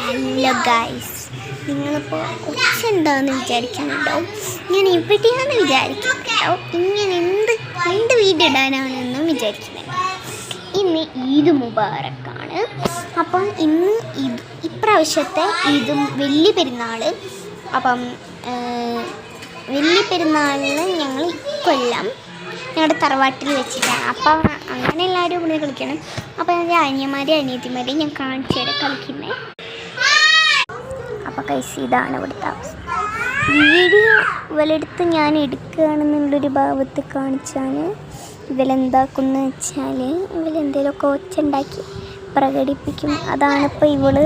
Hello guys, നിങ്ങളിപ്പോൾ ഒച്ച എന്താണെന്ന് വിചാരിക്കുന്നുണ്ടാവും. ഞാൻ എവിടെയാണെന്ന് വിചാരിക്കുന്നുണ്ടാവും. ഇങ്ങനെ എന്ത് വീഡിയോ ഇടാനാണെന്നും വിചാരിക്കുന്നുണ്ട്. ഇന്ന് ഈദ് മുബാറക്കാണ്. അപ്പം ഇന്ന് ഇപ്രാവശ്യത്തെ ഈദും വലിയ പെരുന്നാൾ. അപ്പം വലിയ പെരുന്നാളിന് ഞങ്ങൾ ഇക്കൊല്ലം ഞങ്ങളുടെ തറവാട്ടിൽ വെച്ചിട്ടാണ്. അപ്പം അങ്ങനെ എല്ലാവരും ഇവിടെ കളിക്കണം. അപ്പം എൻ്റെ അനിയന്മാരെയും അനിയത്തിമാരെയും ഞാൻ കാണിച്ചു തരാം കളിക്കുന്നത്. അപ്പം കൈസ് ഇതാണ് ഇവിടുത്തെ അവസ്ഥ. വീഡിയോ ഇവലെടുത്ത് ഞാൻ എടുക്കുകയാണെന്നുള്ളൊരു ഭാവത്ത് കാണിച്ചാണ് ഇവലെന്താക്കുന്ന വെച്ചാൽ ഇവലെന്തെങ്കിലുമൊക്കെ ഒച്ചുണ്ടാക്കി പ്രകടിപ്പിക്കും. അതാണിപ്പോൾ ഇവളെ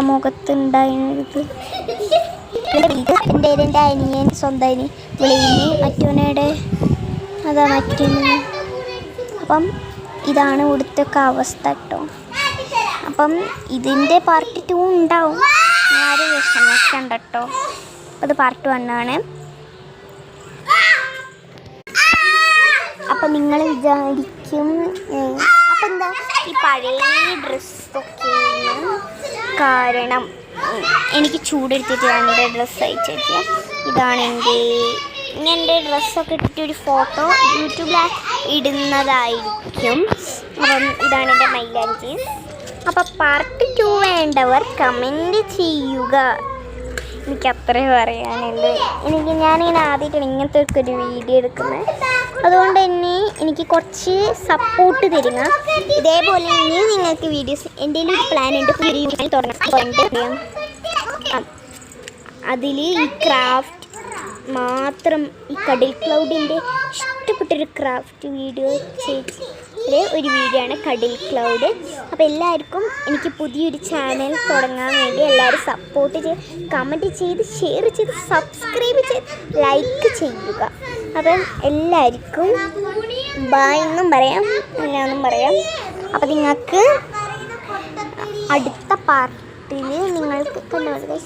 മുഖത്തുണ്ടായത്. എൻ്റെ അനിയൻ സ്വന്തം അനിയൻ വിളിഞ്ഞ് മറ്റവനയുടെ അതാ മറ്റൊന്ന്. അപ്പം ഇതാണ് ഇവിടുത്തെ അവസ്ഥ കേട്ടോ. അപ്പം ഇതിൻ്റെ പാർട്ട് 2 ഉണ്ടാവും. ആരും വിഷമിക്കണ്ട കേട്ടോ. അത് പാർട്ട് 1 ആണ്. അപ്പം നിങ്ങൾ വിചാരിക്കും അപ്പം എന്താ ഈ പഴയ ഡ്രസ്സൊക്കെയാണ് കാരണം. എനിക്ക് ചൂടെടുത്തിട്ട് എൻ്റെ ഡ്രസ്സ് അയച്ചു. ഇതാണ് എൻ്റെ ഡ്രസ്സൊക്കെ ഇട്ടിട്ടൊരു ഫോട്ടോ യൂട്യൂബിൽ ഇടുന്നതായിരിക്കും. അപ്പം ഇതാണ് എൻ്റെ മൈലാഞ്ചി. അപ്പം പാർട്ട് 2 വേണ്ടവർ കമൻറ്റ് ചെയ്യുക. എനിക്ക് അത്രേ പറയാനുള്ളൂ. ഞാനിങ്ങനെ ആദ്യമായിട്ടാണ് ഇങ്ങനത്തെ ഒരു വീഡിയോ എടുക്കുന്നത്. അതുകൊണ്ട് തന്നെ എനിക്ക് കുറച്ച് സപ്പോർട്ട് തരുക. ഇതേപോലെ ഇനി നിങ്ങൾക്ക് വീഡിയോസ് എൻ്റെ ഒരു പ്ലാൻ ഉണ്ട് തുടങ്ങാൻ. അതിൽ ഈ ക്രാഫ്റ്റ് മാത്രം, ഈ കടൽ ക്ലൗഡിൻ്റെ ഇഷ്ടപ്പെട്ടൊരു ക്രാഫ്റ്റ് വീഡിയോ ഒരു വീഡിയോ ആണ് കടൽ ക്ലൗഡ്. അപ്പോൾ എല്ലാവർക്കും എനിക്ക് പുതിയൊരു ചാനൽ തുടങ്ങാൻ വേണ്ടി എല്ലാവരും സപ്പോർട്ട് ചെയ്ത് കമൻറ്റ് ചെയ്ത് ഷെയർ ചെയ്ത് സബ്സ്ക്രൈബ് ചെയ്ത് ലൈക്ക് ചെയ്യുക. അപ്പം എല്ലാവർക്കും ബായ് എന്നും പറയാം, എല്ലാന്നും പറയാം. അപ്പം നിങ്ങൾക്ക് അടുത്ത പാർട്ടിൽ നിങ്ങൾക്ക് കണ്ടു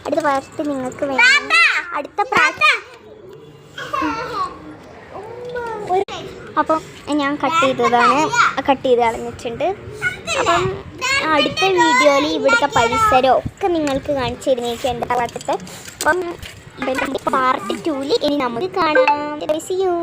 അടുത്ത പാർട്ടി നിങ്ങൾക്ക് വേണം. അടുത്ത അപ്പം ഞാൻ കട്ട് ചെയ്ത് കളഞ്ഞിട്ടുണ്ട്. അപ്പം അടുത്ത വീഡിയോയിൽ ഇവിടുത്തെ പരിസരം ഒക്കെ നിങ്ങൾക്ക് കാണിച്ചു തരുന്നേക്ക് എൻ്റെ ഭാഗത്തെ. അപ്പം പാർട്ട് 2 ഇനി നമുക്ക് കാണാം. See you.